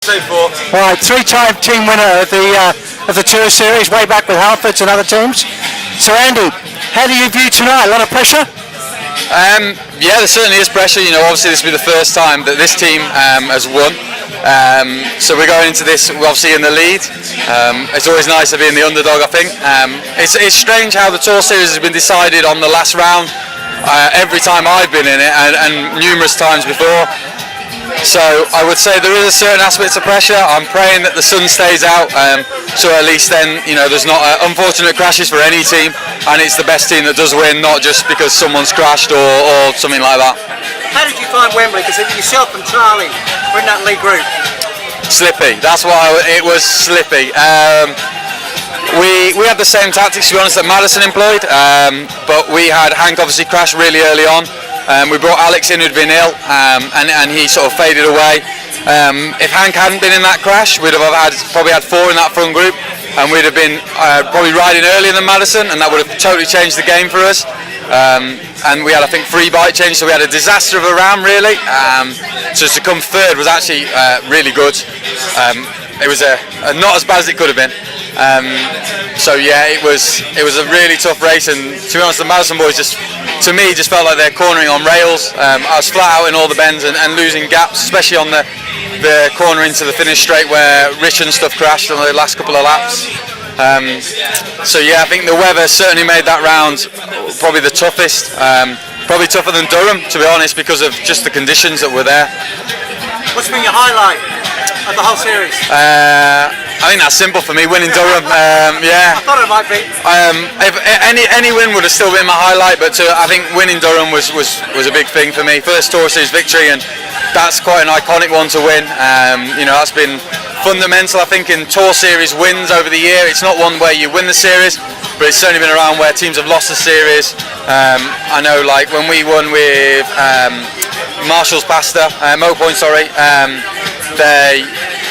All right, three-time team winner of the Tour Series, way back with Halfords and other teams. So Andy, how do you view tonight? A lot of pressure? Yeah, there certainly is pressure. Obviously this will be the first time that this team has won. So we're going into this obviously in the lead. It's always nice to be in the underdog, I think. It's strange how the Tour Series has been decided on the last round every time I've been in it and numerous times before. So I would say there is a certain aspect of pressure. I'm praying that the sun stays out, so at least then there's not unfortunate crashes for any team, and it's the best team that does win, not just because someone's crashed or something like that. How did you find Wembley? Because yourself and Charlie were in that lead group. Slippy. That's why it was slippy. We had the same tactics, to be honest, that Madison employed, but we had Hank obviously crash really early on. We brought Alex in who'd been ill, and he sort of faded away. If Hank hadn't been in that crash, we'd have probably had 4 in that front group, and we'd have been probably riding earlier than Madison, and that would have totally changed the game for us. And we had, I think, 3 bike changes, so we had a disaster of a round really. So to come third was actually really good. It was not as bad as it could have been. So yeah, it was a really tough race, and to be honest, the Madison boys just felt like they're cornering on rails. I was flat out in all the bends and losing gaps, especially on the corner into the finish straight where Rich and stuff crashed on the last couple of laps. So yeah, I think the weather certainly made that round probably the toughest, probably tougher than Durham, to be honest, because of just the conditions that were there. What's been your highlight of the whole series? I think that's simple for me, winning Durham. Yeah. I thought it might be. If any win would have still been my highlight, but I think winning Durham was a big thing for me. First Tour Series victory, and that's quite an iconic one to win. That's been fundamental, I think, in Tour Series wins over the year. It's not one where you win the series, but it's certainly been around where teams have lost the series. I know, like when we won with Marshall's Pasta, Mo Point, sorry.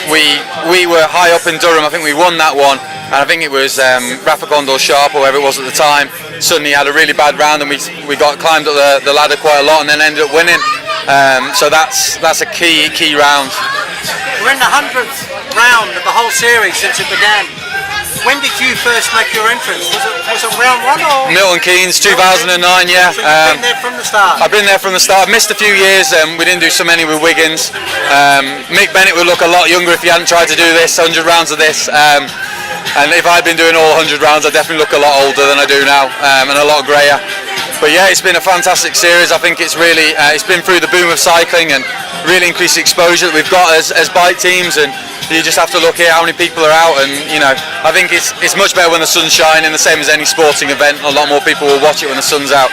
We were high up in Durham. I think we won that one, and I think it was Rafa Gondor Sharp or whoever it was at the time. Suddenly had a really bad round, and we climbed up the ladder quite a lot, and then ended up winning. So that's a key round. We're in the 100th round of the whole series since it began. When did you first make your entrance? Was it round 1 or? Milton Keynes, 2009, yeah. So you've been there from the start? I've been there from the start. I've missed a few years, we didn't do so many with Wiggins. Mick Bennett would look a lot younger if he hadn't tried to do this, 100 rounds of this. And if I'd been doing all 100 rounds, I'd definitely look a lot older than I do now, and a lot greyer. But yeah, it's been a fantastic series. I think it's really, it's been through the boom of cycling and really increased exposure that we've got as bike teams, and you just have to look here how many people are out, and I think it's much better when the sun's shining, the same as any sporting event. A lot more people will watch it when the sun's out,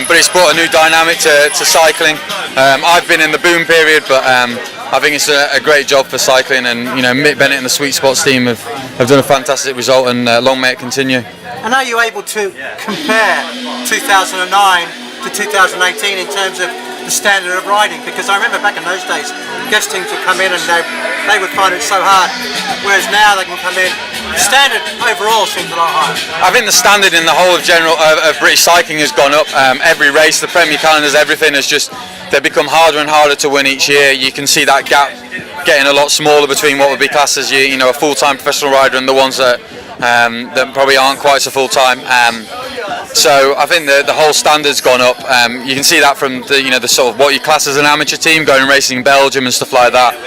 but it's brought a new dynamic to cycling. I've been in the boom period, but I think it's a great job for cycling, and Mick Bennett and the Sweet Spots team have done a fantastic result, and long may it continue. And are you able to compare 2009 to 2018 in terms of the standard of riding? Because I remember back in those days, guest teams would come in and they would find it so hard, whereas now they can come in. The standard overall seems a lot higher. I think the standard in the whole of British cycling has gone up. Every race, the Premier calendars, everything has they've become harder and harder to win each year. You can see that gap getting a lot smaller between what would be classed as a full-time professional rider and the ones that probably aren't quite so full-time. So I think the whole standard's gone up. You can see that from the sort of what you class as an amateur team going racing in Belgium and stuff like that.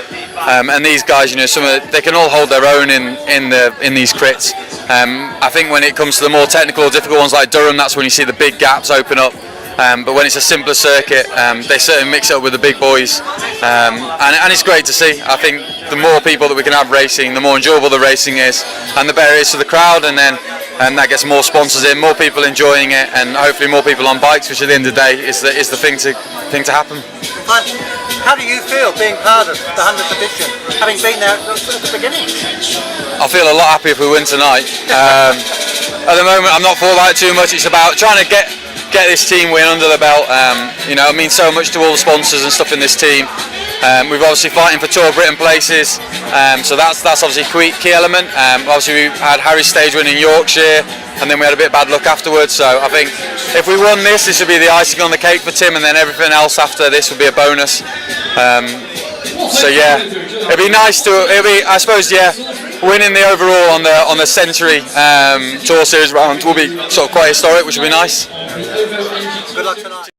And these guys, they can all hold their own in these crits. I think when it comes to the more technical or difficult ones like Durham, that's when you see the big gaps open up. But when it's a simpler circuit, they certainly mix it up with the big boys, and it's great to see. I think the more people that we can have racing, the more enjoyable the racing is, and the better it is for the crowd, and then that gets more sponsors in, more people enjoying it, and hopefully more people on bikes, which at the end of the day is the thing to happen. How do you feel being part of the 100th edition, having been there at the beginning? I feel a lot happier if we win tonight. At the moment, I'm not thought about it too much. It's about trying to get this team win under the belt. It means so much to all the sponsors and stuff in this team. We've obviously fighting for Tour of Britain places, so that's obviously a key element. Obviously we had Harry's stage win in Yorkshire, and then we had a bit of bad luck afterwards. So I think if we won this would be the icing on the cake for Tim, and then everything else after this would be a bonus. So yeah, it'd be nice to. I suppose, yeah, winning the overall on the Century Tour Series round will be sort of quite historic, which would be nice. Good luck tonight.